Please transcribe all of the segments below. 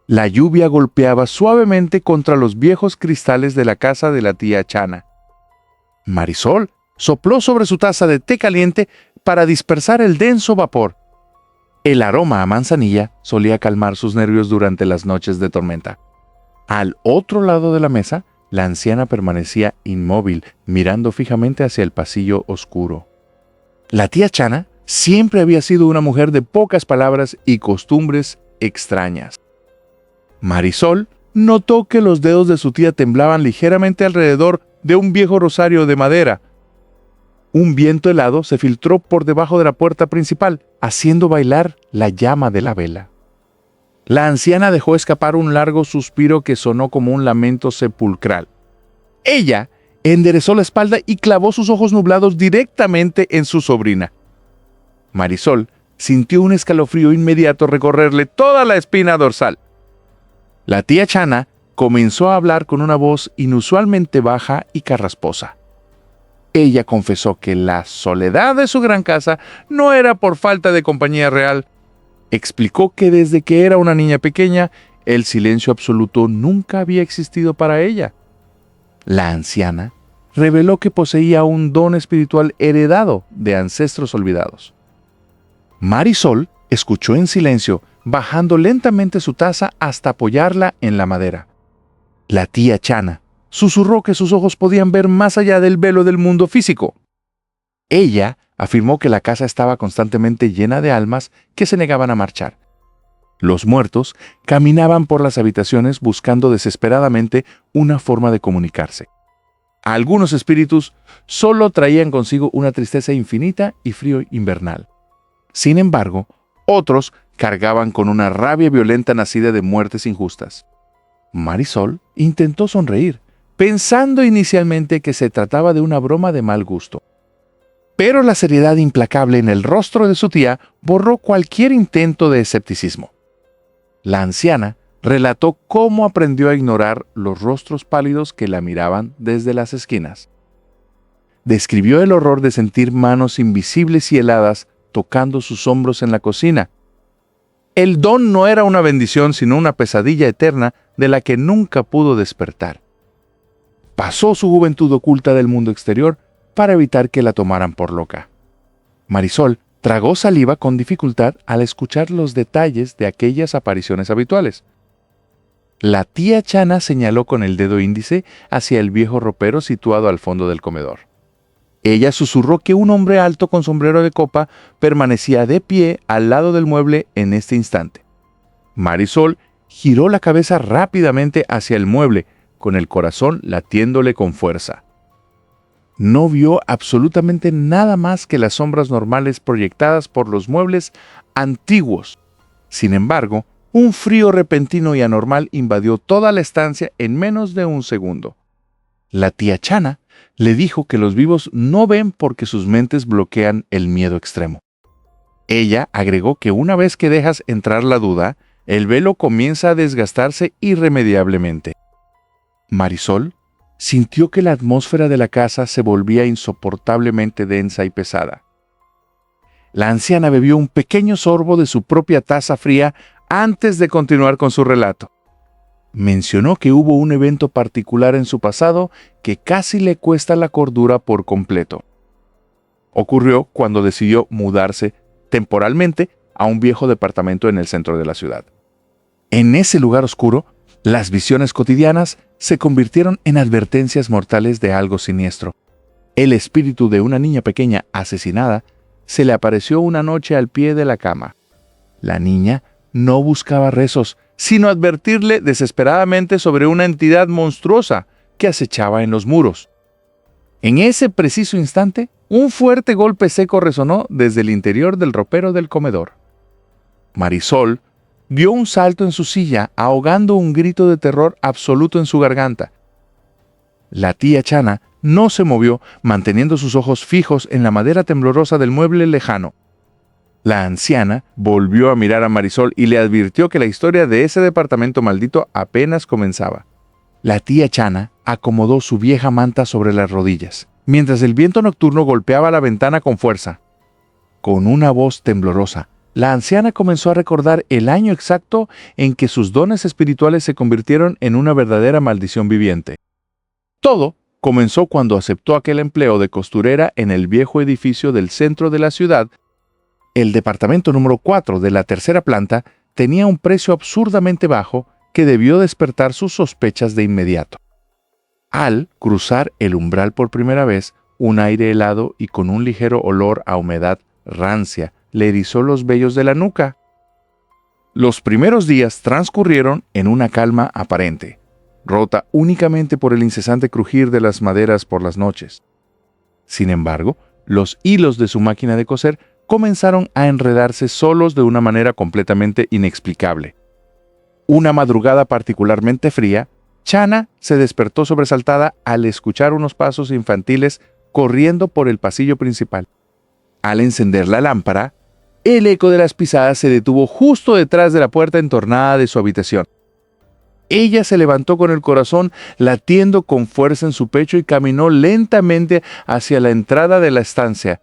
La lluvia golpeaba suavemente contra los viejos cristales de la casa de la tía Chana. Marisol sopló sobre su taza de té caliente para dispersar el denso vapor. El aroma a manzanilla solía calmar sus nervios durante las noches de tormenta. Al otro lado de la mesa, la anciana permanecía inmóvil, mirando fijamente hacia el pasillo oscuro. La tía Chana siempre había sido una mujer de pocas palabras y costumbres extrañas. Marisol notó que los dedos de su tía temblaban ligeramente alrededor de un viejo rosario de madera. Un viento helado se filtró por debajo de la puerta principal, haciendo bailar la llama de la vela. La anciana dejó escapar un largo suspiro que sonó como un lamento sepulcral. Ella enderezó la espalda y clavó sus ojos nublados directamente en su sobrina. Marisol sintió un escalofrío inmediato recorrerle toda la espina dorsal. La tía Chana comenzó a hablar con una voz inusualmente baja y carrasposa. Ella confesó que la soledad de su gran casa no era por falta de compañía real. Explicó que desde que era una niña pequeña, el silencio absoluto nunca había existido para ella. La anciana reveló que poseía un don espiritual heredado de ancestros olvidados. Marisol escuchó en silencio, bajando lentamente su taza hasta apoyarla en la madera. La tía Chana susurró que sus ojos podían ver más allá del velo del mundo físico. Ella afirmó que la casa estaba constantemente llena de almas que se negaban a marchar. Los muertos caminaban por las habitaciones buscando desesperadamente una forma de comunicarse. Algunos espíritus solo traían consigo una tristeza infinita y frío invernal. Sin embargo, otros cargaban con una rabia violenta nacida de muertes injustas. Marisol intentó sonreír, pensando inicialmente que se trataba de una broma de mal gusto. Pero la seriedad implacable en el rostro de su tía borró cualquier intento de escepticismo. La anciana relató cómo aprendió a ignorar los rostros pálidos que la miraban desde las esquinas. Describió el horror de sentir manos invisibles y heladas tocando sus hombros en la cocina. El don no era una bendición, sino una pesadilla eterna de la que nunca pudo despertar. Pasó su juventud oculta del mundo exterior para evitar que la tomaran por loca. Marisol tragó saliva con dificultad al escuchar los detalles de aquellas apariciones habituales. La tía Chana señaló con el dedo índice hacia el viejo ropero situado al fondo del comedor. Ella susurró que un hombre alto con sombrero de copa permanecía de pie al lado del mueble en este instante. Marisol giró la cabeza rápidamente hacia el mueble, con el corazón latiéndole con fuerza. No vio absolutamente nada más que las sombras normales proyectadas por los muebles antiguos. Sin embargo, un frío repentino y anormal invadió toda la estancia en menos de un segundo. La tía Chana le dijo que los vivos no ven porque sus mentes bloquean el miedo extremo. Ella agregó que una vez que dejas entrar la duda, el velo comienza a desgastarse irremediablemente. Marisol sintió que la atmósfera de la casa se volvía insoportablemente densa y pesada. La anciana bebió un pequeño sorbo de su propia taza fría antes de continuar con su relato. Mencionó que hubo un evento particular en su pasado que casi le cuesta la cordura por completo. Ocurrió cuando decidió mudarse temporalmente a un viejo departamento en el centro de la ciudad. En ese lugar oscuro, las visiones cotidianas se convirtieron en advertencias mortales de algo siniestro. El espíritu de una niña pequeña asesinada se le apareció una noche al pie de la cama. La niña no buscaba rezos, sino advertirle desesperadamente sobre una entidad monstruosa que acechaba en los muros. En ese preciso instante, un fuerte golpe seco resonó desde el interior del ropero del comedor. Marisol dio un salto en su silla, ahogando un grito de terror absoluto en su garganta. La tía Chana no se movió, manteniendo sus ojos fijos en la madera temblorosa del mueble lejano. La anciana volvió a mirar a Marisol y le advirtió que la historia de ese departamento maldito apenas comenzaba. La tía Chana acomodó su vieja manta sobre las rodillas, mientras el viento nocturno golpeaba la ventana con fuerza. Con una voz temblorosa, la anciana comenzó a recordar el año exacto en que sus dones espirituales se convirtieron en una verdadera maldición viviente. Todo comenzó cuando aceptó aquel empleo de costurera en el viejo edificio del centro de la ciudad. El departamento número 4 de la tercera planta tenía un precio absurdamente bajo que debió despertar sus sospechas de inmediato. Al cruzar el umbral por primera vez, un aire helado y con un ligero olor a humedad rancia le erizó los vellos de la nuca. Los primeros días transcurrieron en una calma aparente, rota únicamente por el incesante crujir de las maderas por las noches. Sin embargo, los hilos de su máquina de coser comenzaron a enredarse solos de una manera completamente inexplicable. Una madrugada particularmente fría, Chana se despertó sobresaltada al escuchar unos pasos infantiles corriendo por el pasillo principal. Al encender la lámpara, el eco de las pisadas se detuvo justo detrás de la puerta entornada de su habitación. Ella se levantó con el corazón latiendo con fuerza en su pecho y caminó lentamente hacia la entrada de la estancia.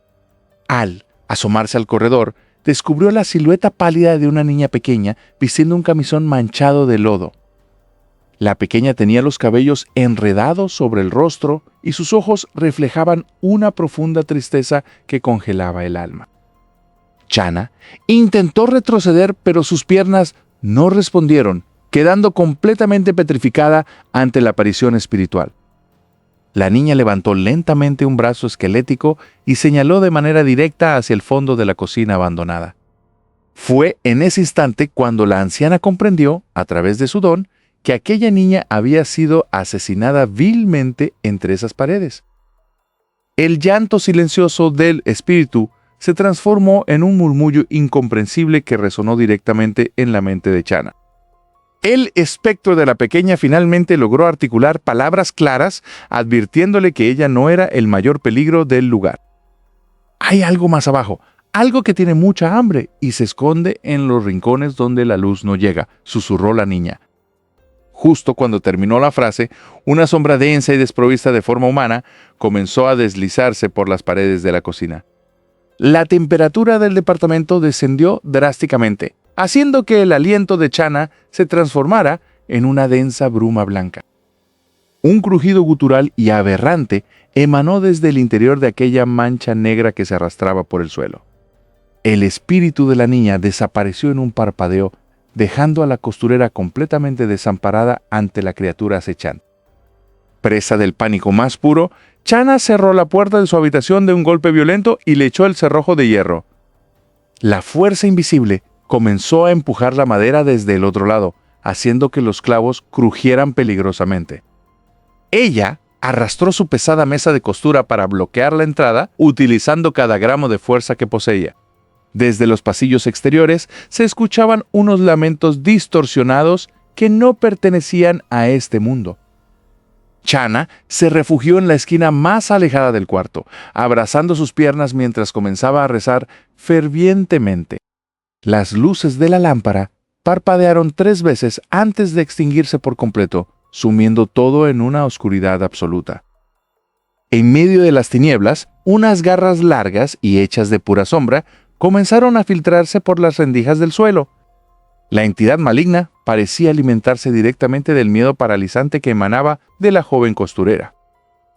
Al asomarse al corredor, descubrió la silueta pálida de una niña pequeña vistiendo un camisón manchado de lodo. La pequeña tenía los cabellos enredados sobre el rostro y sus ojos reflejaban una profunda tristeza que congelaba el alma. Chana intentó retroceder, pero sus piernas no respondieron, quedando completamente petrificada ante la aparición espiritual. La niña levantó lentamente un brazo esquelético y señaló de manera directa hacia el fondo de la cocina abandonada. Fue en ese instante cuando la anciana comprendió, a través de su don, que aquella niña había sido asesinada vilmente entre esas paredes. El llanto silencioso del espíritu se transformó en un murmullo incomprensible que resonó directamente en la mente de Chana. El espectro de la pequeña finalmente logró articular palabras claras, advirtiéndole que ella no era el mayor peligro del lugar. Hay algo más abajo, algo que tiene mucha hambre y se esconde en los rincones donde la luz no llega, susurró la niña. Justo cuando terminó la frase, una sombra densa y desprovista de forma humana comenzó a deslizarse por las paredes de la cocina. La temperatura del departamento descendió drásticamente, haciendo que el aliento de Chana se transformara en una densa bruma blanca. Un crujido gutural y aberrante emanó desde el interior de aquella mancha negra que se arrastraba por el suelo. El espíritu de la niña desapareció en un parpadeo, dejando a la costurera completamente desamparada ante la criatura acechante. Presa del pánico más puro, Chana cerró la puerta de su habitación de un golpe violento y le echó el cerrojo de hierro. La fuerza invisible comenzó a empujar la madera desde el otro lado, haciendo que los clavos crujieran peligrosamente. Ella arrastró su pesada mesa de costura para bloquear la entrada, utilizando cada gramo de fuerza que poseía. Desde los pasillos exteriores se escuchaban unos lamentos distorsionados que no pertenecían a este mundo. Chana se refugió en la esquina más alejada del cuarto, abrazando sus piernas mientras comenzaba a rezar fervientemente. Las luces de la lámpara parpadearon 3 veces antes de extinguirse por completo, sumiendo todo en una oscuridad absoluta. En medio de las tinieblas, unas garras largas y hechas de pura sombra comenzaron a filtrarse por las rendijas del suelo. La entidad maligna parecía alimentarse directamente del miedo paralizante que emanaba de la joven costurera.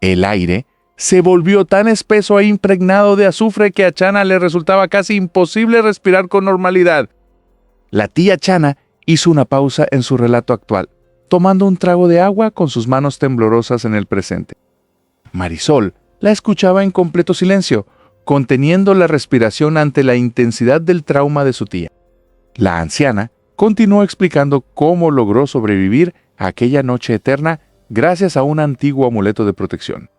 El aire se volvió tan espeso e impregnado de azufre que a Chana le resultaba casi imposible respirar con normalidad. La tía Chana hizo una pausa en su relato actual, tomando un trago de agua con sus manos temblorosas en el presente. Marisol la escuchaba en completo silencio, conteniendo la respiración ante la intensidad del trauma de su tía. La anciana continuó explicando cómo logró sobrevivir a aquella noche eterna gracias a un antiguo amuleto de protección.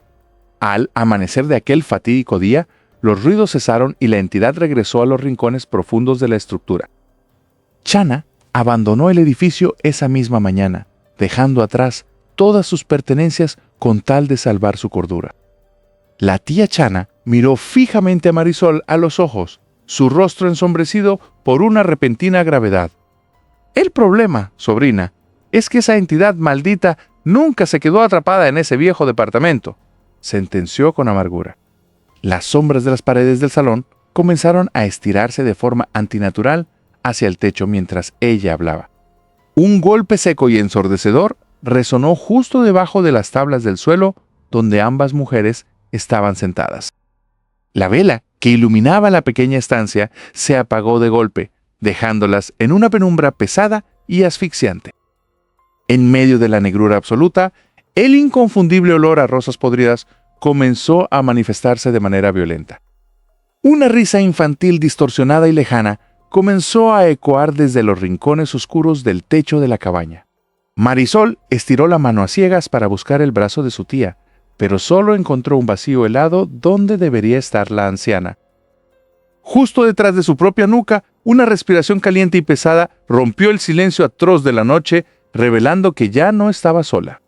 Al amanecer de aquel fatídico día, los ruidos cesaron y la entidad regresó a los rincones profundos de la estructura. Chana abandonó el edificio esa misma mañana, dejando atrás todas sus pertenencias con tal de salvar su cordura. La tía Chana miró fijamente a Marisol a los ojos, su rostro ensombrecido por una repentina gravedad. El problema, sobrina, es que esa entidad maldita nunca se quedó atrapada en ese viejo departamento, sentenció con amargura. Las sombras de las paredes del salón comenzaron a estirarse de forma antinatural hacia el techo mientras ella hablaba. Un golpe seco y ensordecedor resonó justo debajo de las tablas del suelo donde ambas mujeres estaban sentadas. La vela que iluminaba la pequeña estancia se apagó de golpe, dejándolas en una penumbra pesada y asfixiante. En medio de la negrura absoluta, el inconfundible olor a rosas podridas comenzó a manifestarse de manera violenta. Una risa infantil distorsionada y lejana comenzó a ecoar desde los rincones oscuros del techo de la cabaña. Marisol estiró la mano a ciegas para buscar el brazo de su tía, pero solo encontró un vacío helado donde debería estar la anciana. Justo detrás de su propia nuca, una respiración caliente y pesada rompió el silencio atroz de la noche, revelando que ya no estaba sola.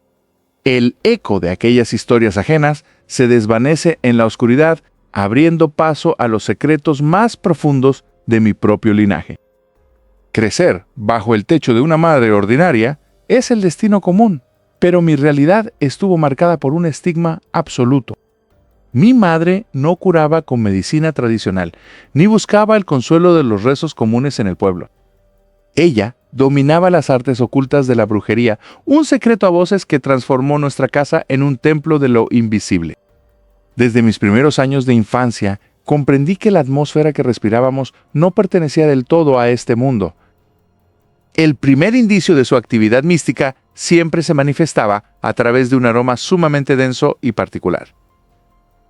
El eco de aquellas historias ajenas se desvanece en la oscuridad, abriendo paso a los secretos más profundos de mi propio linaje. Crecer bajo el techo de una madre ordinaria es el destino común, pero mi realidad estuvo marcada por un estigma absoluto. Mi madre no curaba con medicina tradicional, ni buscaba el consuelo de los rezos comunes en el pueblo. Ella dominaba las artes ocultas de la brujería, un secreto a voces que transformó nuestra casa en un templo de lo invisible. Desde mis primeros años de infancia, comprendí que la atmósfera que respirábamos no pertenecía del todo a este mundo. El primer indicio de su actividad mística siempre se manifestaba a través de un aroma sumamente denso y particular.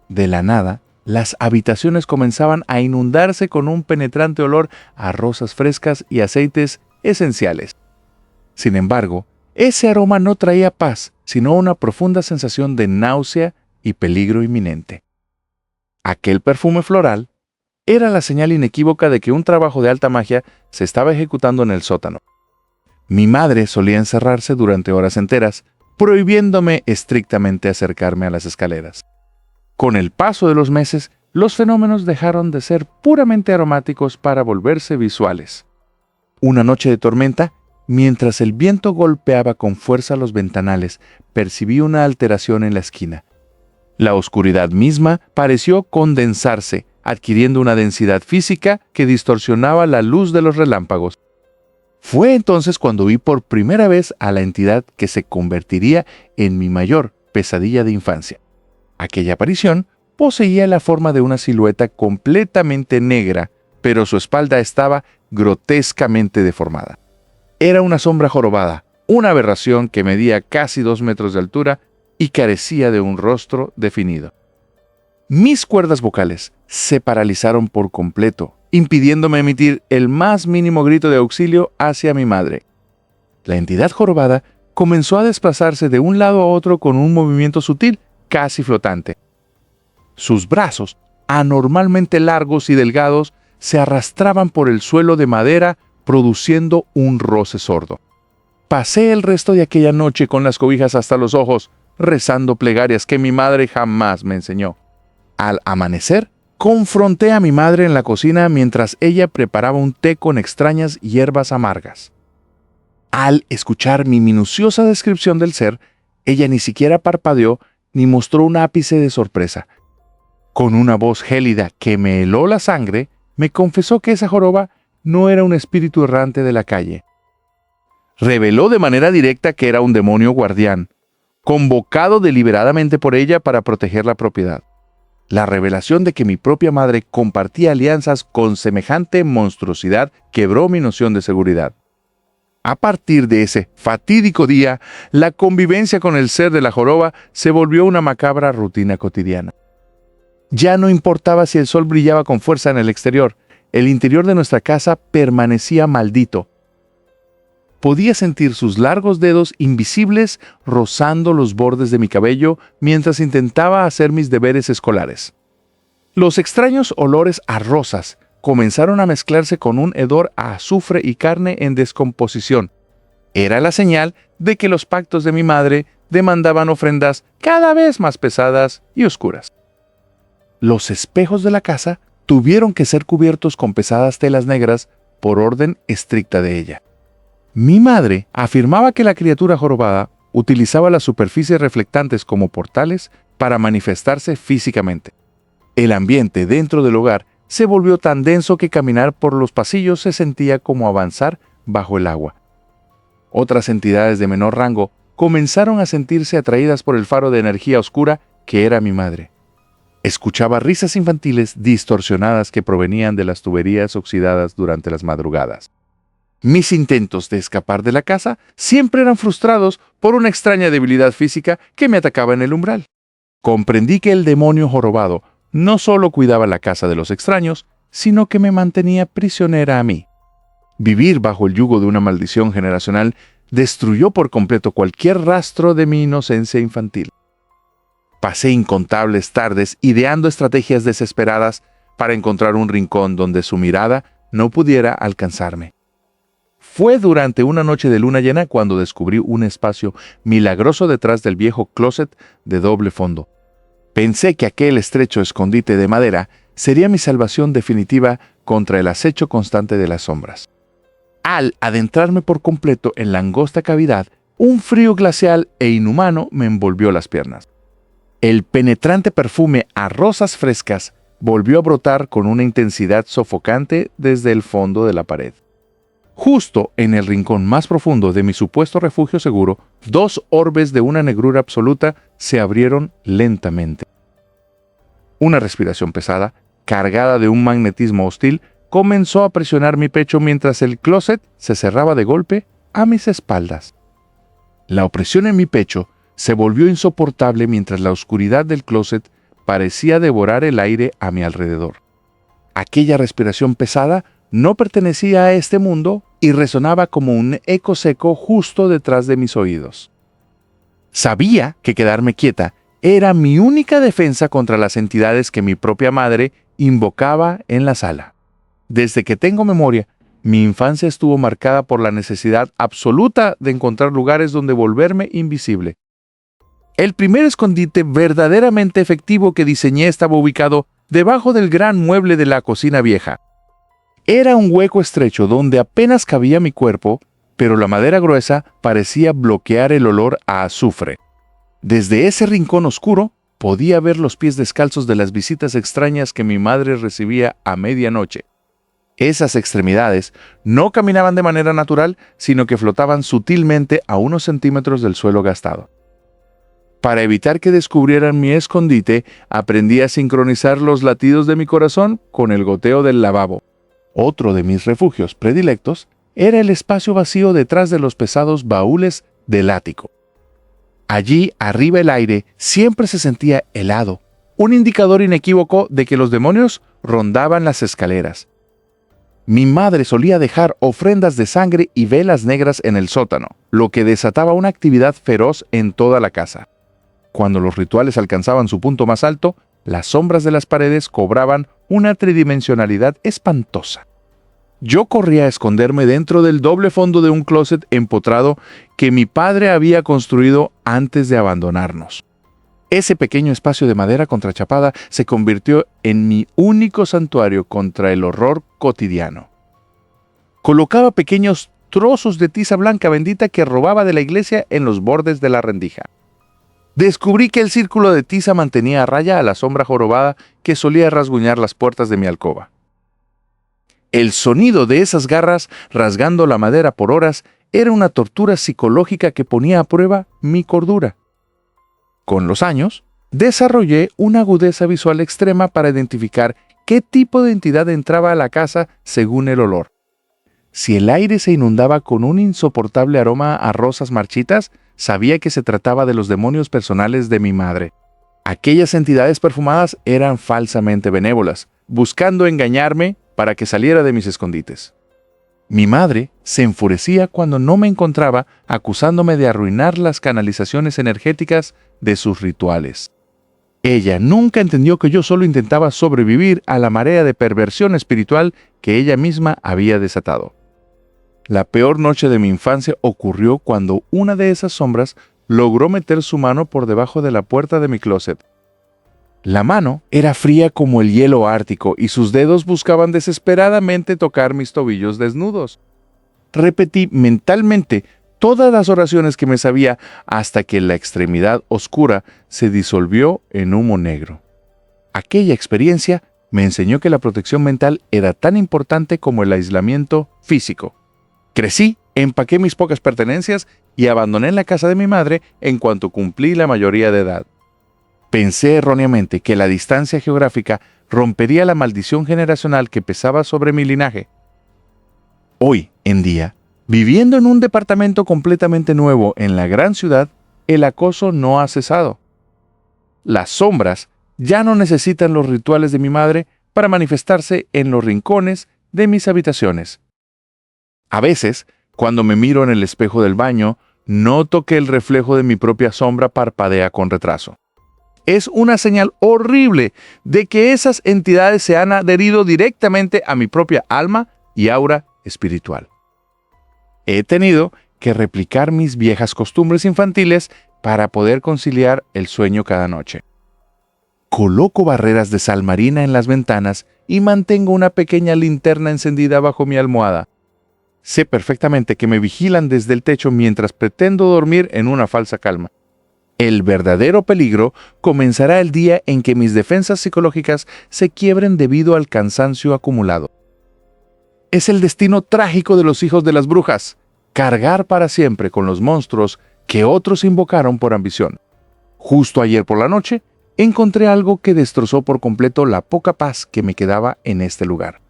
De la nada, las habitaciones comenzaban a inundarse con un penetrante olor a rosas frescas y aceites esenciales. Sin embargo, ese aroma no traía paz, sino una profunda sensación de náusea y peligro inminente. Aquel perfume floral era la señal inequívoca de que un trabajo de alta magia se estaba ejecutando en el sótano. Mi madre solía encerrarse durante horas enteras, prohibiéndome estrictamente acercarme a las escaleras. Con el paso de los meses, los fenómenos dejaron de ser puramente aromáticos para volverse visuales. Una noche de tormenta, mientras el viento golpeaba con fuerza los ventanales, percibí una alteración en la esquina. La oscuridad misma pareció condensarse, adquiriendo una densidad física que distorsionaba la luz de los relámpagos. Fue entonces cuando vi por primera vez a la entidad que se convertiría en mi mayor pesadilla de infancia. Aquella aparición poseía la forma de una silueta completamente negra, pero su espalda estaba grotescamente deformada. Era una sombra jorobada, una aberración que medía casi 2 metros de altura y carecía de un rostro definido. Mis cuerdas vocales se paralizaron por completo, impidiéndome emitir el más mínimo grito de auxilio hacia mi madre. La entidad jorobada comenzó a desplazarse de un lado a otro con un movimiento sutil, casi flotante. Sus brazos, anormalmente largos y delgados, se arrastraban por el suelo de madera, produciendo un roce sordo. Pasé el resto de aquella noche con las cobijas hasta los ojos, rezando plegarias que mi madre jamás me enseñó. Al amanecer, confronté a mi madre en la cocina mientras ella preparaba un té con extrañas hierbas amargas. Al escuchar mi minuciosa descripción del ser, ella ni siquiera parpadeó ni mostró un ápice de sorpresa. Con una voz gélida que me heló la sangre, me confesó que esa joroba no era un espíritu errante de la calle. Reveló de manera directa que era un demonio guardián, convocado deliberadamente por ella para proteger la propiedad. La revelación de que mi propia madre compartía alianzas con semejante monstruosidad quebró mi noción de seguridad. A partir de ese fatídico día, la convivencia con el ser de la joroba se volvió una macabra rutina cotidiana. Ya no importaba si el sol brillaba con fuerza en el exterior, el interior de nuestra casa permanecía maldito. Podía sentir sus largos dedos invisibles rozando los bordes de mi cabello mientras intentaba hacer mis deberes escolares. Los extraños olores a rosas comenzaron a mezclarse con un hedor a azufre y carne en descomposición. Era la señal de que los pactos de mi madre demandaban ofrendas cada vez más pesadas y oscuras. Los espejos de la casa tuvieron que ser cubiertos con pesadas telas negras por orden estricta de ella. Mi madre afirmaba que la criatura jorobada utilizaba las superficies reflectantes como portales para manifestarse físicamente. El ambiente dentro del hogar se volvió tan denso que caminar por los pasillos se sentía como avanzar bajo el agua. Otras entidades de menor rango comenzaron a sentirse atraídas por el faro de energía oscura que era mi madre. Escuchaba risas infantiles distorsionadas que provenían de las tuberías oxidadas durante las madrugadas. Mis intentos de escapar de la casa siempre eran frustrados por una extraña debilidad física que me atacaba en el umbral. Comprendí que el demonio jorobado no solo cuidaba la casa de los extraños, sino que me mantenía prisionera a mí. Vivir bajo el yugo de una maldición generacional destruyó por completo cualquier rastro de mi inocencia infantil. Pasé incontables tardes ideando estrategias desesperadas para encontrar un rincón donde su mirada no pudiera alcanzarme. Fue durante una noche de luna llena cuando descubrí un espacio milagroso detrás del viejo closet de doble fondo. Pensé que aquel estrecho escondite de madera sería mi salvación definitiva contra el acecho constante de las sombras. Al adentrarme por completo en la angosta cavidad, un frío glacial e inhumano me envolvió las piernas. El penetrante perfume a rosas frescas volvió a brotar con una intensidad sofocante desde el fondo de la pared. Justo en el rincón más profundo de mi supuesto refugio seguro, dos orbes de una negrura absoluta se abrieron lentamente. Una respiración pesada, cargada de un magnetismo hostil, comenzó a presionar mi pecho mientras el closet se cerraba de golpe a mis espaldas. La opresión en mi pecho se volvió insoportable mientras la oscuridad del closet parecía devorar el aire a mi alrededor. Aquella respiración pesada no pertenecía a este mundo y resonaba como un eco seco justo detrás de mis oídos. Sabía que quedarme quieta era mi única defensa contra las entidades que mi propia madre invocaba en la sala. Desde que tengo memoria, mi infancia estuvo marcada por la necesidad absoluta de encontrar lugares donde volverme invisible. El primer escondite verdaderamente efectivo que diseñé estaba ubicado debajo del gran mueble de la cocina vieja. Era un hueco estrecho donde apenas cabía mi cuerpo, pero la madera gruesa parecía bloquear el olor a azufre. Desde ese rincón oscuro podía ver los pies descalzos de las visitas extrañas que mi madre recibía a medianoche. Esas extremidades no caminaban de manera natural, sino que flotaban sutilmente a unos centímetros del suelo gastado. Para evitar que descubrieran mi escondite, aprendí a sincronizar los latidos de mi corazón con el goteo del lavabo. Otro de mis refugios predilectos era el espacio vacío detrás de los pesados baúles del ático. Allí, arriba el aire siempre se sentía helado, un indicador inequívoco de que los demonios rondaban las escaleras. Mi madre solía dejar ofrendas de sangre y velas negras en el sótano, lo que desataba una actividad feroz en toda la casa. Cuando los rituales alcanzaban su punto más alto, las sombras de las paredes cobraban una tridimensionalidad espantosa. Yo corría a esconderme dentro del doble fondo de un closet empotrado que mi padre había construido antes de abandonarnos. Ese pequeño espacio de madera contrachapada se convirtió en mi único santuario contra el horror cotidiano. Colocaba pequeños trozos de tiza blanca bendita que robaba de la iglesia en los bordes de la rendija. Descubrí que el círculo de tiza mantenía a raya a la sombra jorobada que solía rasguñar las puertas de mi alcoba. El sonido de esas garras rasgando la madera por horas era una tortura psicológica que ponía a prueba mi cordura. Con los años, desarrollé una agudeza visual extrema para identificar qué tipo de entidad entraba a la casa según el olor. Si el aire se inundaba con un insoportable aroma a rosas marchitas, sabía que se trataba de los demonios personales de mi madre. Aquellas entidades perfumadas eran falsamente benévolas, buscando engañarme para que saliera de mis escondites. Mi madre se enfurecía cuando no me encontraba, acusándome de arruinar las canalizaciones energéticas de sus rituales. Ella nunca entendió que yo solo intentaba sobrevivir a la marea de perversión espiritual que ella misma había desatado. La peor noche de mi infancia ocurrió cuando una de esas sombras logró meter su mano por debajo de la puerta de mi closet. La mano era fría como el hielo ártico y sus dedos buscaban desesperadamente tocar mis tobillos desnudos. Repetí mentalmente todas las oraciones que me sabía hasta que la extremidad oscura se disolvió en humo negro. Aquella experiencia me enseñó que la protección mental era tan importante como el aislamiento físico. Crecí, empaqué mis pocas pertenencias y abandoné la casa de mi madre en cuanto cumplí la mayoría de edad. Pensé erróneamente que la distancia geográfica rompería la maldición generacional que pesaba sobre mi linaje. Hoy en día, viviendo en un departamento completamente nuevo en la gran ciudad, el acoso no ha cesado. Las sombras ya no necesitan los rituales de mi madre para manifestarse en los rincones de mis habitaciones. A veces, cuando me miro en el espejo del baño, noto que el reflejo de mi propia sombra parpadea con retraso. Es una señal horrible de que esas entidades se han adherido directamente a mi propia alma y aura espiritual. He tenido que replicar mis viejas costumbres infantiles para poder conciliar el sueño cada noche. Coloco barreras de sal marina en las ventanas y mantengo una pequeña linterna encendida bajo mi almohada. Sé perfectamente que me vigilan desde el techo mientras pretendo dormir en una falsa calma. El verdadero peligro comenzará el día en que mis defensas psicológicas se quiebren debido al cansancio acumulado. Es el destino trágico de los hijos de las brujas, cargar para siempre con los monstruos que otros invocaron por ambición. Justo ayer por la noche, encontré algo que destrozó por completo la poca paz que me quedaba en este lugar.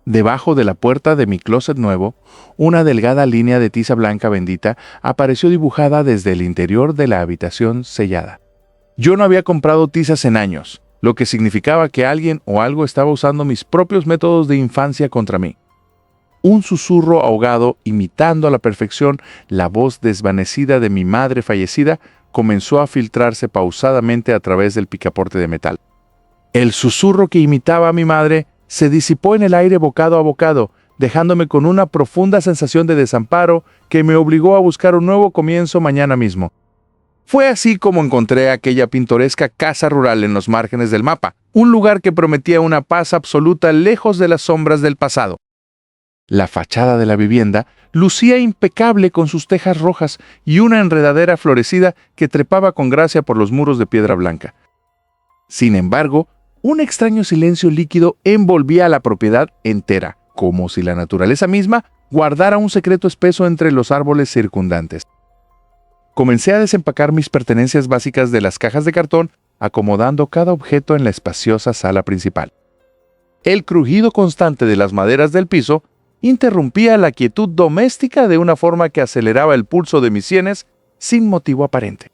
Debajo de la puerta de mi closet nuevo, una delgada línea de tiza blanca bendita apareció dibujada desde el interior de la habitación sellada. Yo no había comprado tizas en años, lo que significaba que alguien o algo estaba usando mis propios métodos de infancia contra mí. Un susurro ahogado, imitando a la perfección la voz desvanecida de mi madre fallecida, comenzó a filtrarse pausadamente a través del picaporte de metal. El susurro que imitaba a mi madre se disipó en el aire bocado a bocado, dejándome con una profunda sensación de desamparo que me obligó a buscar un nuevo comienzo mañana mismo. Fue así como encontré aquella pintoresca casa rural en los márgenes del mapa, un lugar que prometía una paz absoluta lejos de las sombras del pasado. La fachada de la vivienda lucía impecable con sus tejas rojas y una enredadera florecida que trepaba con gracia por los muros de piedra blanca. Sin embargo, un extraño silencio líquido envolvía a la propiedad entera, como si la naturaleza misma guardara un secreto espeso entre los árboles circundantes. Comencé a desempacar mis pertenencias básicas de las cajas de cartón, acomodando cada objeto en la espaciosa sala principal. El crujido constante de las maderas del piso interrumpía la quietud doméstica de una forma que aceleraba el pulso de mis sienes sin motivo aparente.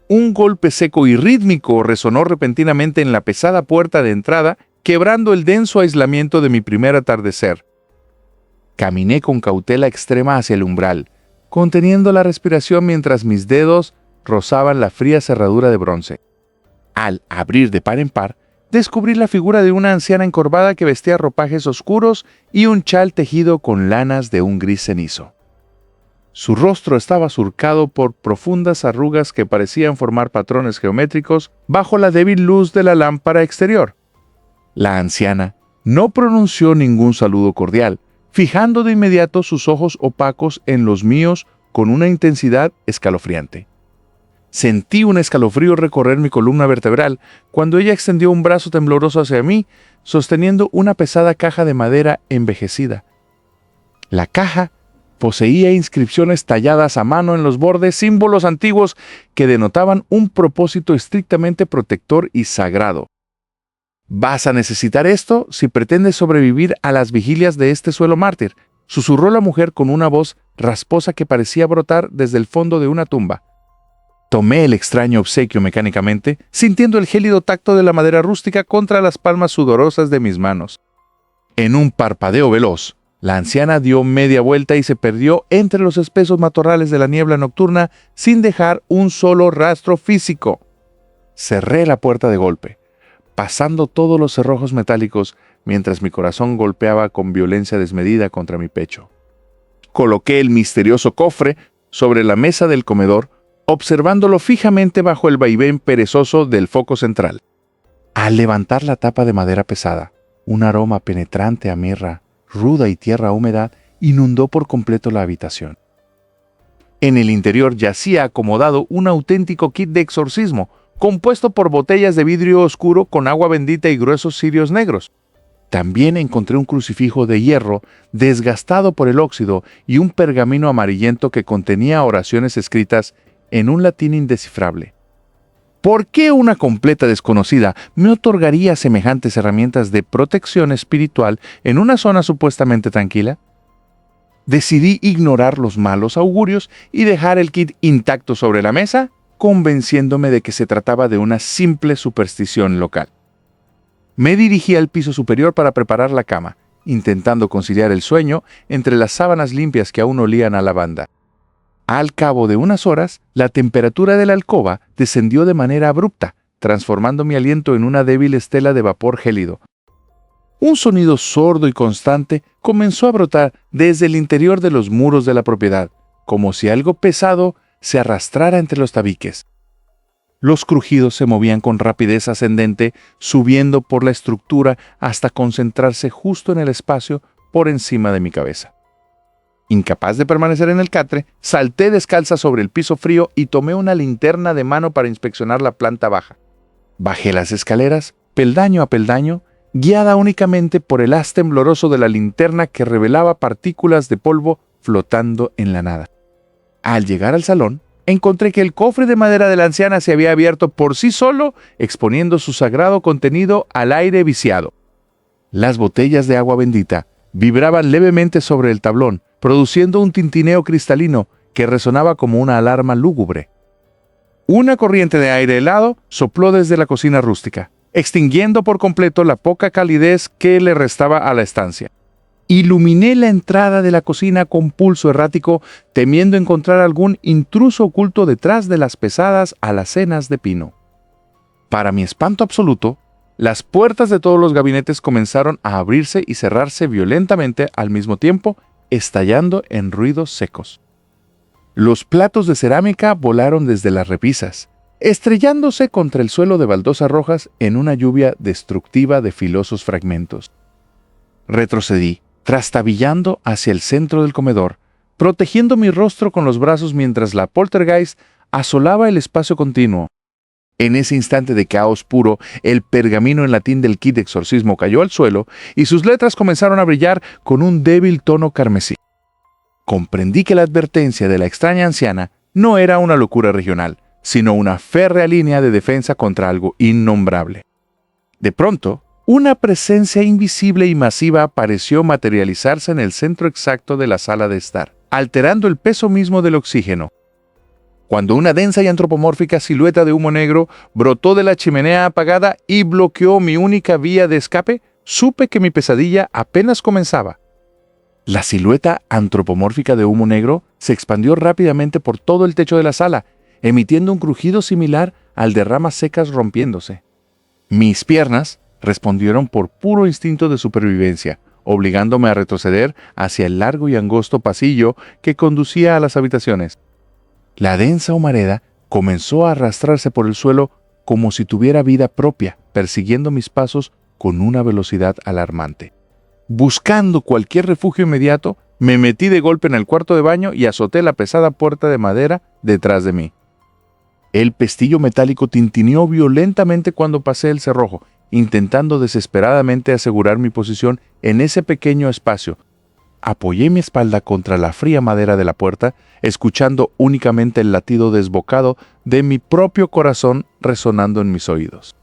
Un golpe seco y rítmico resonó repentinamente en la pesada puerta de entrada, quebrando el denso aislamiento de mi primer atardecer. Caminé con cautela extrema hacia el umbral, conteniendo la respiración mientras mis dedos rozaban la fría cerradura de bronce. Al abrir de par en par, descubrí la figura de una anciana encorvada que vestía ropajes oscuros y un chal tejido con lanas de un gris cenizo. Su rostro estaba surcado por profundas arrugas que parecían formar patrones geométricos bajo la débil luz de la lámpara exterior. La anciana no pronunció ningún saludo cordial, fijando de inmediato sus ojos opacos en los míos con una intensidad escalofriante. Sentí un escalofrío recorrer mi columna vertebral cuando ella extendió un brazo tembloroso hacia mí, sosteniendo una pesada caja de madera envejecida. La caja poseía inscripciones talladas a mano en los bordes, símbolos antiguos que denotaban un propósito estrictamente protector y sagrado. «Vas a necesitar esto si pretendes sobrevivir a las vigilias de este suelo mártir», susurró la mujer con una voz rasposa que parecía brotar desde el fondo de una tumba. Tomé el extraño obsequio mecánicamente, sintiendo el gélido tacto de la madera rústica contra las palmas sudorosas de mis manos. En un parpadeo veloz, la anciana dio media vuelta y se perdió entre los espesos matorrales de la niebla nocturna sin dejar un solo rastro físico. Cerré la puerta de golpe, pasando todos los cerrojos metálicos mientras mi corazón golpeaba con violencia desmedida contra mi pecho. Coloqué el misterioso cofre sobre la mesa del comedor, observándolo fijamente bajo el vaivén perezoso del foco central. Al levantar la tapa de madera pesada, un aroma penetrante a mirra, ruda y tierra húmeda inundó por completo la habitación. En el interior yacía acomodado un auténtico kit de exorcismo, compuesto por botellas de vidrio oscuro con agua bendita y gruesos cirios negros. También encontré un crucifijo de hierro desgastado por el óxido y un pergamino amarillento que contenía oraciones escritas en un latín indescifrable. ¿Por qué una completa desconocida me otorgaría semejantes herramientas de protección espiritual en una zona supuestamente tranquila? Decidí ignorar los malos augurios y dejar el kit intacto sobre la mesa, convenciéndome de que se trataba de una simple superstición local. Me dirigí al piso superior para preparar la cama, intentando conciliar el sueño entre las sábanas limpias que aún olían a lavanda. Al cabo de unas horas, la temperatura de la alcoba descendió de manera abrupta, transformando mi aliento en una débil estela de vapor gélido. Un sonido sordo y constante comenzó a brotar desde el interior de los muros de la propiedad, como si algo pesado se arrastrara entre los tabiques. Los crujidos se movían con rapidez ascendente, subiendo por la estructura hasta concentrarse justo en el espacio por encima de mi cabeza. Incapaz de permanecer en el catre, salté descalza sobre el piso frío y tomé una linterna de mano para inspeccionar la planta baja. Bajé las escaleras, peldaño a peldaño, guiada únicamente por el haz tembloroso de la linterna que revelaba partículas de polvo flotando en la nada. Al llegar al salón, encontré que el cofre de madera de la anciana se había abierto por sí solo, exponiendo su sagrado contenido al aire viciado. Las botellas de agua bendita vibraban levemente sobre el tablón, produciendo un tintineo cristalino que resonaba como una alarma lúgubre. Una corriente de aire helado sopló desde la cocina rústica, extinguiendo por completo la poca calidez que le restaba a la estancia. Iluminé la entrada de la cocina con pulso errático, temiendo encontrar algún intruso oculto detrás de las pesadas alacenas de pino. Para mi espanto absoluto, las puertas de todos los gabinetes comenzaron a abrirse y cerrarse violentamente al mismo tiempo, estallando en ruidos secos. Los platos de cerámica volaron desde las repisas, estrellándose contra el suelo de baldosas rojas en una lluvia destructiva de filosos fragmentos. Retrocedí, trastabillando hacia el centro del comedor, protegiendo mi rostro con los brazos mientras la poltergeist asolaba el espacio continuo. En ese instante de caos puro, el pergamino en latín del kit de exorcismo cayó al suelo y sus letras comenzaron a brillar con un débil tono carmesí. Comprendí que la advertencia de la extraña anciana no era una locura regional, sino una férrea línea de defensa contra algo innombrable. De pronto, una presencia invisible y masiva pareció materializarse en el centro exacto de la sala de estar, alterando el peso mismo del oxígeno. Cuando una densa y antropomórfica silueta de humo negro brotó de la chimenea apagada y bloqueó mi única vía de escape, supe que mi pesadilla apenas comenzaba. La silueta antropomórfica de humo negro se expandió rápidamente por todo el techo de la sala, emitiendo un crujido similar al de ramas secas rompiéndose. Mis piernas respondieron por puro instinto de supervivencia, obligándome a retroceder hacia el largo y angosto pasillo que conducía a las habitaciones. La densa humareda comenzó a arrastrarse por el suelo como si tuviera vida propia, persiguiendo mis pasos con una velocidad alarmante. Buscando cualquier refugio inmediato, me metí de golpe en el cuarto de baño y azoté la pesada puerta de madera detrás de mí. El pestillo metálico tintineó violentamente cuando pasé el cerrojo, intentando desesperadamente asegurar mi posición en ese pequeño espacio. Apoyé mi espalda contra la fría madera de la puerta, escuchando únicamente el latido desbocado de mi propio corazón resonando en mis oídos.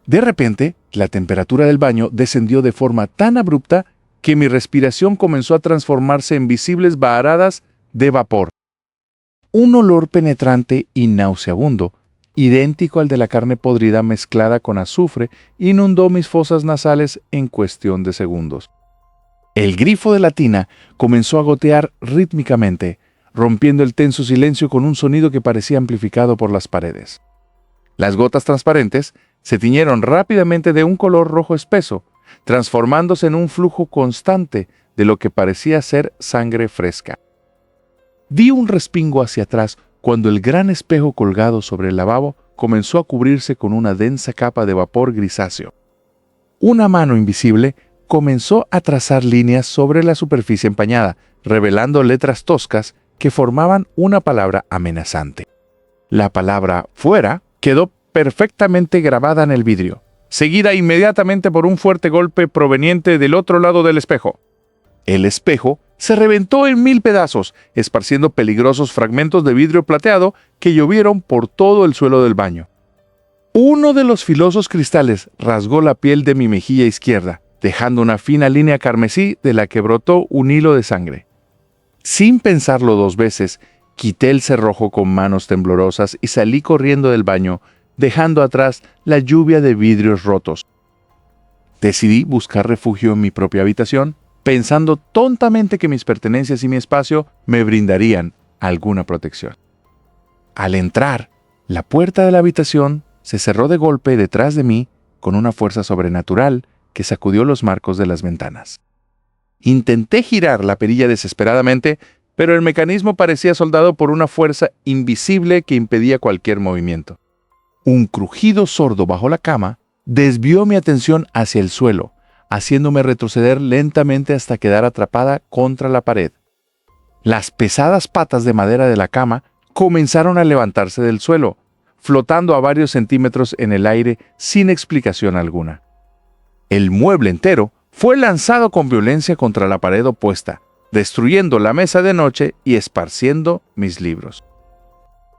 De repente, la temperatura del baño descendió de forma tan abrupta que mi respiración comenzó a transformarse en visibles varadas de vapor. Un olor penetrante y nauseabundo, idéntico al de la carne podrida mezclada con azufre, inundó mis fosas nasales en cuestión de segundos. El grifo de la tina comenzó a gotear rítmicamente, rompiendo el tenso silencio con un sonido que parecía amplificado por las paredes. Las gotas transparentes se tiñeron rápidamente de un color rojo espeso, transformándose en un flujo constante de lo que parecía ser sangre fresca. Di un respingo hacia atrás cuando el gran espejo colgado sobre el lavabo comenzó a cubrirse con una densa capa de vapor grisáceo. Una mano invisible comenzó a trazar líneas sobre la superficie empañada, revelando letras toscas que formaban una palabra amenazante. La palabra fuera quedó perfectamente grabada en el vidrio, seguida inmediatamente por un fuerte golpe proveniente del otro lado del espejo. El espejo se reventó en 1000 pedazos, esparciendo peligrosos fragmentos de vidrio plateado que llovieron por todo el suelo del baño. Uno de los filosos cristales rasgó la piel de mi mejilla izquierda, dejando una fina línea carmesí de la que brotó un hilo de sangre. Sin pensarlo 2 veces, quité el cerrojo con manos temblorosas y salí corriendo del baño, dejando atrás la lluvia de vidrios rotos. Decidí buscar refugio en mi propia habitación, pensando tontamente que mis pertenencias y mi espacio me brindarían alguna protección. Al entrar, la puerta de la habitación se cerró de golpe detrás de mí con una fuerza sobrenatural que sacudió los marcos de las ventanas. Intenté girar la perilla desesperadamente, pero el mecanismo parecía soldado por una fuerza invisible que impedía cualquier movimiento. Un crujido sordo bajo la cama desvió mi atención hacia el suelo, haciéndome retroceder lentamente hasta quedar atrapada contra la pared. Las pesadas patas de madera de la cama comenzaron a levantarse del suelo, flotando a varios centímetros en el aire sin explicación alguna. El mueble entero fue lanzado con violencia contra la pared opuesta, destruyendo la mesa de noche y esparciendo mis libros.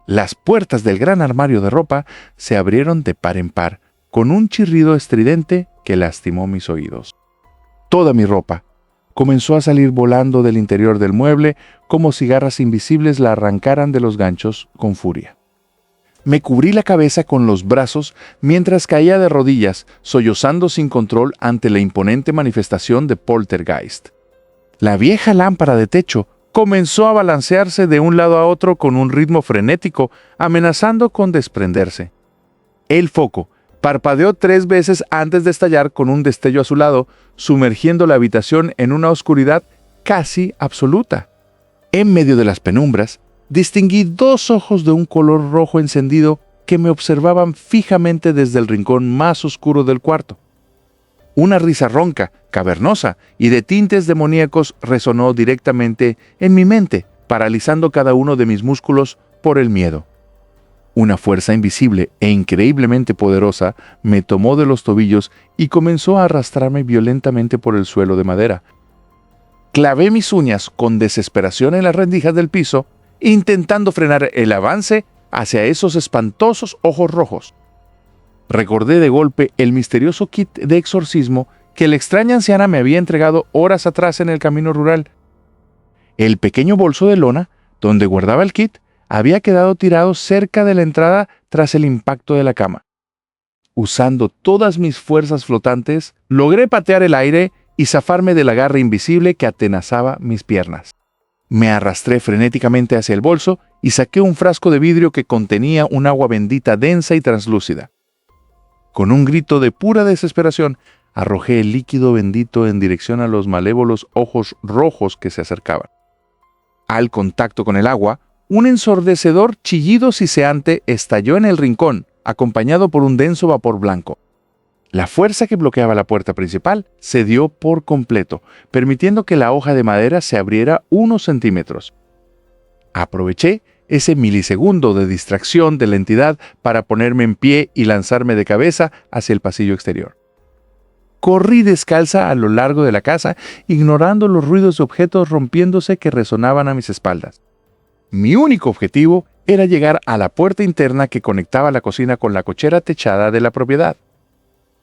Las puertas del gran armario de ropa se abrieron de par en par, con un chirrido estridente que lastimó mis oídos. Toda mi ropa comenzó a salir volando del interior del mueble como si garras invisibles la arrancaran de los ganchos con furia. Me cubrí la cabeza con los brazos mientras caía de rodillas, sollozando sin control ante la imponente manifestación de poltergeist. La vieja lámpara de techo comenzó a balancearse de un lado a otro con un ritmo frenético, amenazando con desprenderse. El foco parpadeó 3 veces antes de estallar con un destello azulado, sumergiendo la habitación en una oscuridad casi absoluta. En medio de las penumbras, distinguí 2 ojos de un color rojo encendido que me observaban fijamente desde el rincón más oscuro del cuarto. Una risa ronca, cavernosa y de tintes demoníacos resonó directamente en mi mente, paralizando cada uno de mis músculos por el miedo. Una fuerza invisible e increíblemente poderosa me tomó de los tobillos y comenzó a arrastrarme violentamente por el suelo de madera. Clavé mis uñas con desesperación en las rendijas del piso, intentando frenar el avance hacia esos espantosos ojos rojos. Recordé de golpe el misterioso kit de exorcismo que la extraña anciana me había entregado horas atrás en el camino rural. El pequeño bolso de lona, donde guardaba el kit, había quedado tirado cerca de la entrada tras el impacto de la cama. Usando todas mis fuerzas flotantes, logré patear el aire y zafarme del agarre invisible que atenazaba mis piernas. Me arrastré frenéticamente hacia el bolso y saqué un frasco de vidrio que contenía un agua bendita densa y translúcida. Con un grito de pura desesperación, arrojé el líquido bendito en dirección a los malévolos ojos rojos que se acercaban. Al contacto con el agua, un ensordecedor chillido siseante estalló en el rincón, acompañado por un denso vapor blanco. La fuerza que bloqueaba la puerta principal cedió por completo, permitiendo que la hoja de madera se abriera unos centímetros. Aproveché ese milisegundo de distracción de la entidad para ponerme en pie y lanzarme de cabeza hacia el pasillo exterior. Corrí descalza a lo largo de la casa, ignorando los ruidos de objetos rompiéndose que resonaban a mis espaldas. Mi único objetivo era llegar a la puerta interna que conectaba la cocina con la cochera techada de la propiedad.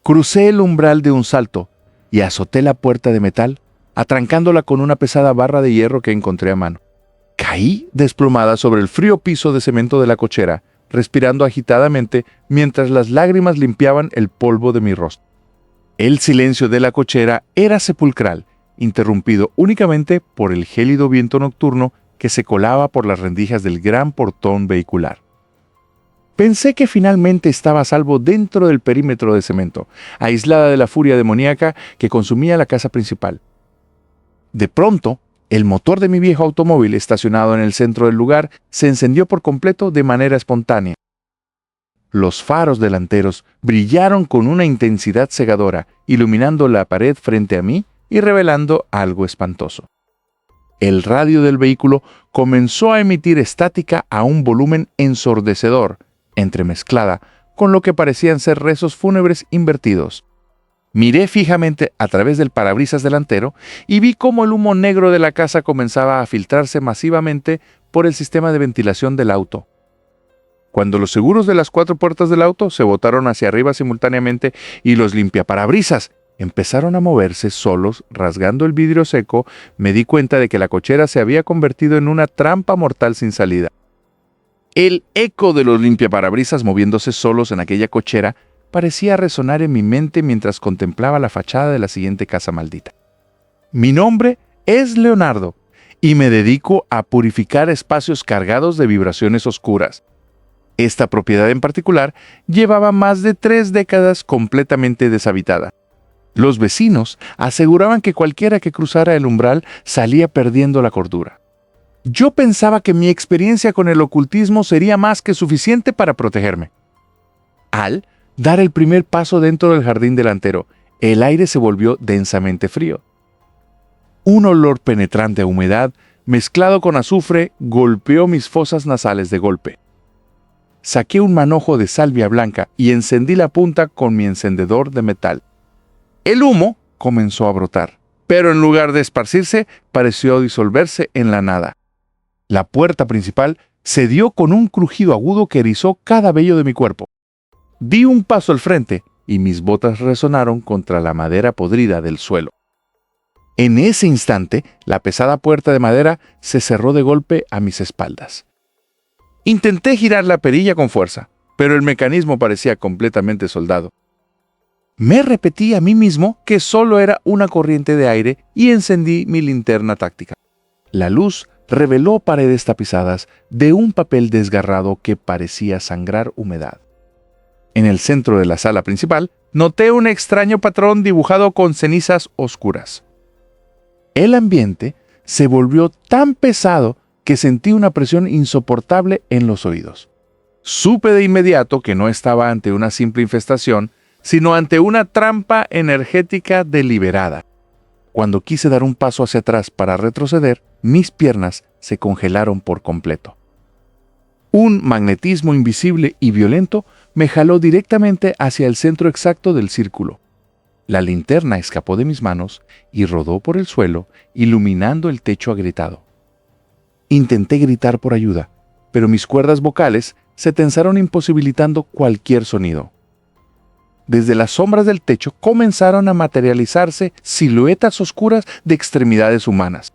Crucé el umbral de un salto y azoté la puerta de metal, atrancándola con una pesada barra de hierro que encontré a mano. Caí desplomada sobre el frío piso de cemento de la cochera, respirando agitadamente mientras las lágrimas limpiaban el polvo de mi rostro. El silencio de la cochera era sepulcral, interrumpido únicamente por el gélido viento nocturno que se colaba por las rendijas del gran portón vehicular. Pensé que finalmente estaba a salvo dentro del perímetro de cemento, aislada de la furia demoníaca que consumía la casa principal. De pronto, el motor de mi viejo automóvil estacionado en el centro del lugar se encendió por completo de manera espontánea. Los faros delanteros brillaron con una intensidad cegadora, iluminando la pared frente a mí y revelando algo espantoso. El radio del vehículo comenzó a emitir estática a un volumen ensordecedor, entremezclada con lo que parecían ser rezos fúnebres invertidos. Miré fijamente a través del parabrisas delantero y vi cómo el humo negro de la casa comenzaba a filtrarse masivamente por el sistema de ventilación del auto. Cuando los seguros de las 4 puertas del auto se botaron hacia arriba simultáneamente y los limpiaparabrisas empezaron a moverse solos, rasgando el vidrio seco, me di cuenta de que la cochera se había convertido en una trampa mortal sin salida. El eco de los limpiaparabrisas moviéndose solos en aquella cochera parecía resonar en mi mente mientras contemplaba la fachada de la siguiente casa maldita. Mi nombre es Leonardo y me dedico a purificar espacios cargados de vibraciones oscuras. Esta propiedad en particular llevaba más de 3 décadas completamente deshabitada. Los vecinos aseguraban que cualquiera que cruzara el umbral salía perdiendo la cordura. Yo pensaba que mi experiencia con el ocultismo sería más que suficiente para protegerme. Al dar el primer paso dentro del jardín delantero, el aire se volvió densamente frío. Un olor penetrante a humedad, mezclado con azufre, golpeó mis fosas nasales de golpe. Saqué un manojo de salvia blanca y encendí la punta con mi encendedor de metal. El humo comenzó a brotar, pero en lugar de esparcirse, pareció disolverse en la nada. La puerta principal se dio con un crujido agudo que erizó cada vello de mi cuerpo. Di un paso al frente y mis botas resonaron contra la madera podrida del suelo. En ese instante, la pesada puerta de madera se cerró de golpe a mis espaldas. Intenté girar la perilla con fuerza, pero el mecanismo parecía completamente soldado. Me repetí a mí mismo que solo era una corriente de aire y encendí mi linterna táctica. La luz reveló paredes tapizadas de un papel desgarrado que parecía sangrar humedad. En el centro de la sala principal, noté un extraño patrón dibujado con cenizas oscuras. El ambiente se volvió tan pesado que sentí una presión insoportable en los oídos. Supe de inmediato que no estaba ante una simple infestación, sino ante una trampa energética deliberada. Cuando quise dar un paso hacia atrás para retroceder, mis piernas se congelaron por completo. Un magnetismo invisible y violento me jaló directamente hacia el centro exacto del círculo. La linterna escapó de mis manos y rodó por el suelo, iluminando el techo agrietado. Intenté gritar por ayuda, pero mis cuerdas vocales se tensaron imposibilitando cualquier sonido. Desde las sombras del techo comenzaron a materializarse siluetas oscuras de extremidades humanas.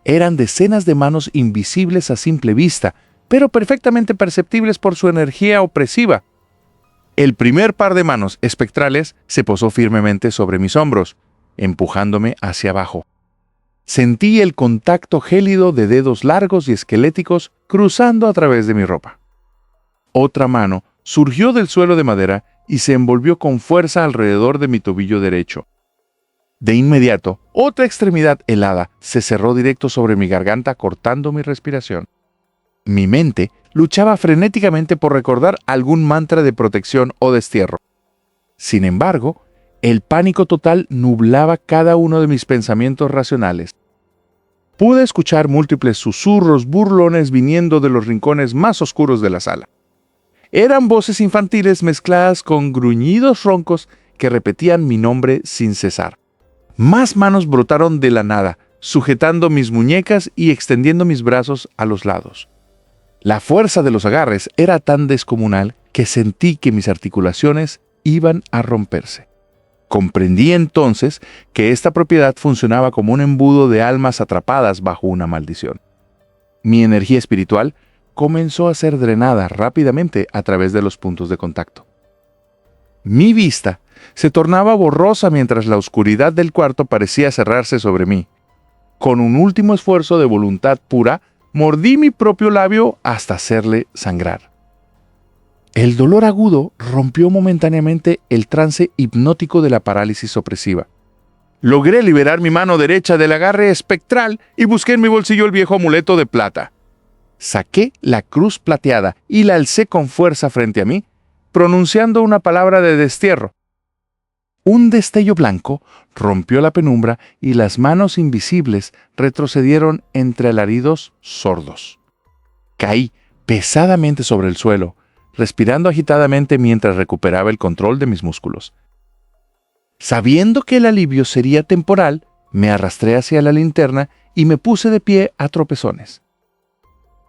Eran decenas de manos invisibles a simple vista, pero perfectamente perceptibles por su energía opresiva. El primer par de manos espectrales se posó firmemente sobre mis hombros, empujándome hacia abajo. Sentí el contacto gélido de dedos largos y esqueléticos cruzando a través de mi ropa. Otra mano surgió del suelo de madera y se envolvió con fuerza alrededor de mi tobillo derecho. De inmediato, otra extremidad helada se cerró directo sobre mi garganta, cortando mi respiración. Mi mente luchaba frenéticamente por recordar algún mantra de protección o destierro. Sin embargo, el pánico total nublaba cada uno de mis pensamientos racionales. Pude escuchar múltiples susurros burlones viniendo de los rincones más oscuros de la sala. Eran voces infantiles mezcladas con gruñidos roncos que repetían mi nombre sin cesar. Más manos brotaron de la nada, sujetando mis muñecas y extendiendo mis brazos a los lados. La fuerza de los agarres era tan descomunal que sentí que mis articulaciones iban a romperse. Comprendí entonces que esta propiedad funcionaba como un embudo de almas atrapadas bajo una maldición. Mi energía espiritual comenzó a ser drenada rápidamente a través de los puntos de contacto. Mi vista se tornaba borrosa mientras la oscuridad del cuarto parecía cerrarse sobre mí. Con un último esfuerzo de voluntad pura, mordí mi propio labio hasta hacerle sangrar. El dolor agudo rompió momentáneamente el trance hipnótico de la parálisis opresiva. Logré liberar mi mano derecha del agarre espectral y busqué en mi bolsillo el viejo amuleto de plata. Saqué la cruz plateada y la alcé con fuerza frente a mí, pronunciando una palabra de destierro. Un destello blanco rompió la penumbra y las manos invisibles retrocedieron entre alaridos sordos. Caí pesadamente sobre el suelo, respirando agitadamente mientras recuperaba el control de mis músculos. Sabiendo que el alivio sería temporal, me arrastré hacia la linterna y me puse de pie a tropezones.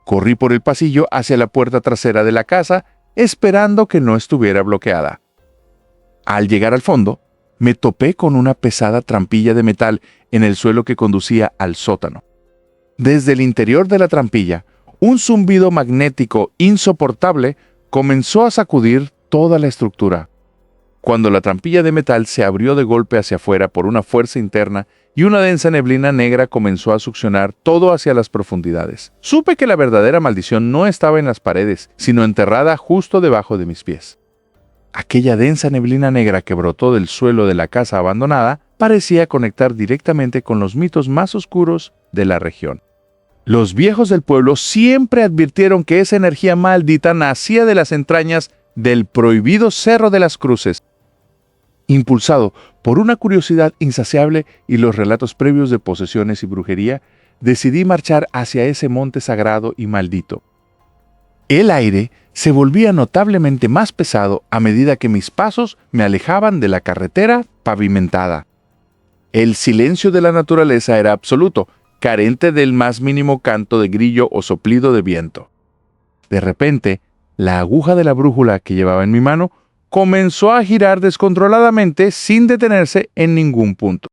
Corrí por el pasillo hacia la puerta trasera de la casa, esperando que no estuviera bloqueada. Al llegar al fondo, me topé con una pesada trampilla de metal en el suelo que conducía al sótano. Desde el interior de la trampilla, un zumbido magnético insoportable comenzó a sacudir toda la estructura. Cuando la trampilla de metal se abrió de golpe hacia afuera por una fuerza interna y una densa neblina negra comenzó a succionar todo hacia las profundidades, supe que la verdadera maldición no estaba en las paredes, sino enterrada justo debajo de mis pies. Aquella densa neblina negra que brotó del suelo de la casa abandonada parecía conectar directamente con los mitos más oscuros de la región. Los viejos del pueblo siempre advirtieron que esa energía maldita nacía de las entrañas del prohibido Cerro de las Cruces. Impulsado por una curiosidad insaciable y los relatos previos de posesiones y brujería, decidí marchar hacia ese monte sagrado y maldito. El aire se volvía notablemente más pesado a medida que mis pasos me alejaban de la carretera pavimentada. El silencio de la naturaleza era absoluto, carente del más mínimo canto de grillo o soplido de viento. De repente, la aguja de la brújula que llevaba en mi mano comenzó a girar descontroladamente sin detenerse en ningún punto.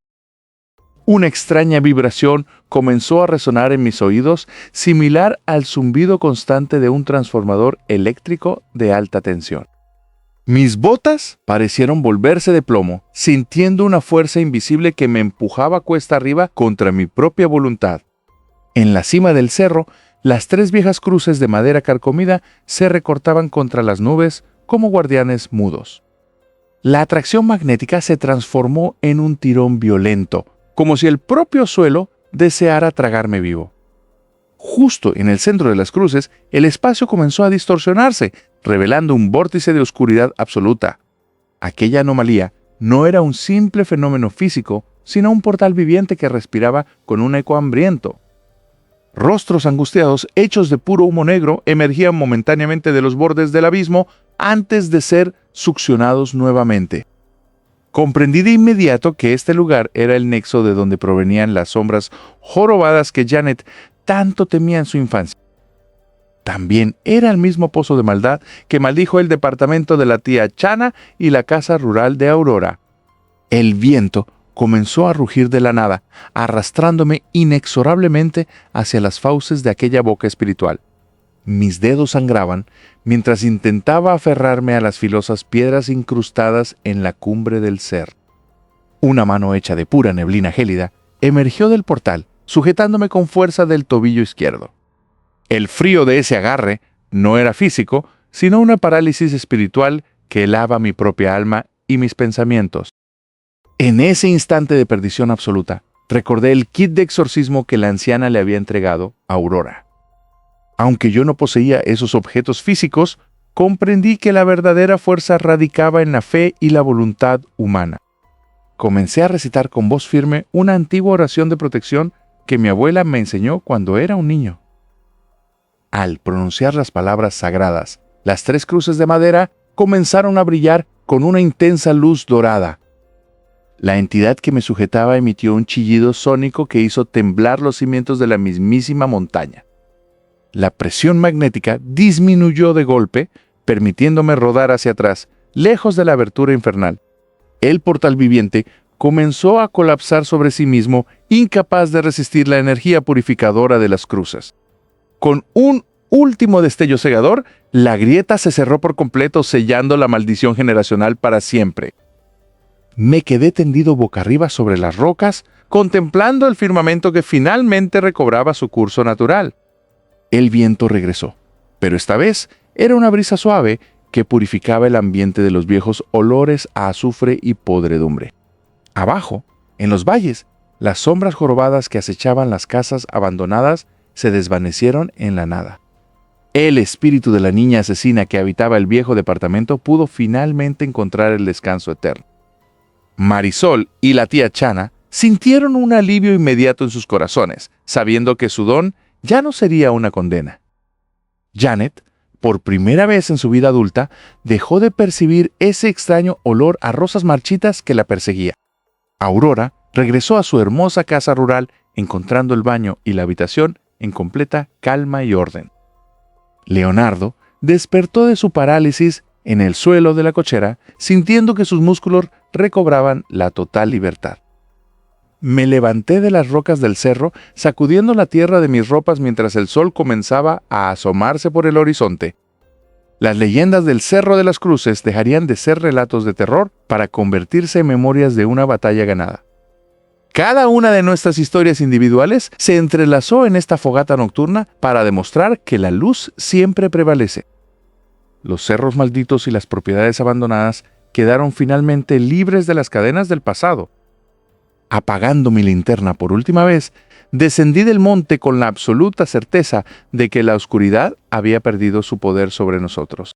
Una extraña vibración comenzó a resonar en mis oídos, similar al zumbido constante de un transformador eléctrico de alta tensión. Mis botas parecieron volverse de plomo, sintiendo una fuerza invisible que me empujaba cuesta arriba contra mi propia voluntad. En la cima del cerro, las 3 viejas cruces de madera carcomida se recortaban contra las nubes como guardianes mudos. La atracción magnética se transformó en un tirón violento, como si el propio suelo deseara tragarme vivo. Justo en el centro de las cruces, el espacio comenzó a distorsionarse, revelando un vórtice de oscuridad absoluta. Aquella anomalía no era un simple fenómeno físico, sino un portal viviente que respiraba con un eco hambriento. Rostros angustiados, hechos de puro humo negro, emergían momentáneamente de los bordes del abismo antes de ser succionados nuevamente. Comprendí de inmediato que este lugar era el nexo de donde provenían las sombras jorobadas que Janet tanto temía en su infancia. También era el mismo pozo de maldad que maldijo el departamento de la tía Chana y la casa rural de Aurora. El viento comenzó a rugir de la nada, arrastrándome inexorablemente hacia las fauces de aquella boca espiritual. Mis dedos sangraban mientras intentaba aferrarme a las filosas piedras incrustadas en la cumbre del ser. Una mano hecha de pura neblina gélida emergió del portal, sujetándome con fuerza del tobillo izquierdo. El frío de ese agarre no era físico, sino una parálisis espiritual que helaba mi propia alma y mis pensamientos. En ese instante de perdición absoluta, recordé el kit de exorcismo que la anciana le había entregado a Aurora. Aunque yo no poseía esos objetos físicos, comprendí que la verdadera fuerza radicaba en la fe y la voluntad humana. Comencé a recitar con voz firme una antigua oración de protección que mi abuela me enseñó cuando era un niño. Al pronunciar las palabras sagradas, las 3 cruces de madera comenzaron a brillar con una intensa luz dorada. La entidad que me sujetaba emitió un chillido sónico que hizo temblar los cimientos de la mismísima montaña. La presión magnética disminuyó de golpe, permitiéndome rodar hacia atrás, lejos de la abertura infernal. El portal viviente comenzó a colapsar sobre sí mismo, incapaz de resistir la energía purificadora de las cruces. Con un último destello cegador, la grieta se cerró por completo, sellando la maldición generacional para siempre. Me quedé tendido boca arriba sobre las rocas, contemplando el firmamento que finalmente recobraba su curso natural. El viento regresó, pero esta vez era una brisa suave que purificaba el ambiente de los viejos olores a azufre y podredumbre. Abajo, en los valles, las sombras jorobadas que acechaban las casas abandonadas se desvanecieron en la nada. El espíritu de la niña asesina que habitaba el viejo departamento pudo finalmente encontrar el descanso eterno. Marisol y la tía Chana sintieron un alivio inmediato en sus corazones, sabiendo que su don ya no sería una condena. Janet por primera vez en su vida adulta, dejó de percibir ese extraño olor a rosas marchitas que la perseguía. Aurora regresó a su hermosa casa rural, encontrando el baño y la habitación en completa calma y orden. Leonardo despertó de su parálisis en el suelo de la cochera, sintiendo que sus músculos recobraban la total libertad. Me levanté de las rocas del cerro, sacudiendo la tierra de mis ropas mientras el sol comenzaba a asomarse por el horizonte. Las leyendas del Cerro de las Cruces dejarían de ser relatos de terror para convertirse en memorias de una batalla ganada. Cada una de nuestras historias individuales se entrelazó en esta fogata nocturna para demostrar que la luz siempre prevalece. Los cerros malditos y las propiedades abandonadas quedaron finalmente libres de las cadenas del pasado. Apagando mi linterna por última vez, descendí del monte con la absoluta certeza de que la oscuridad había perdido su poder sobre nosotros.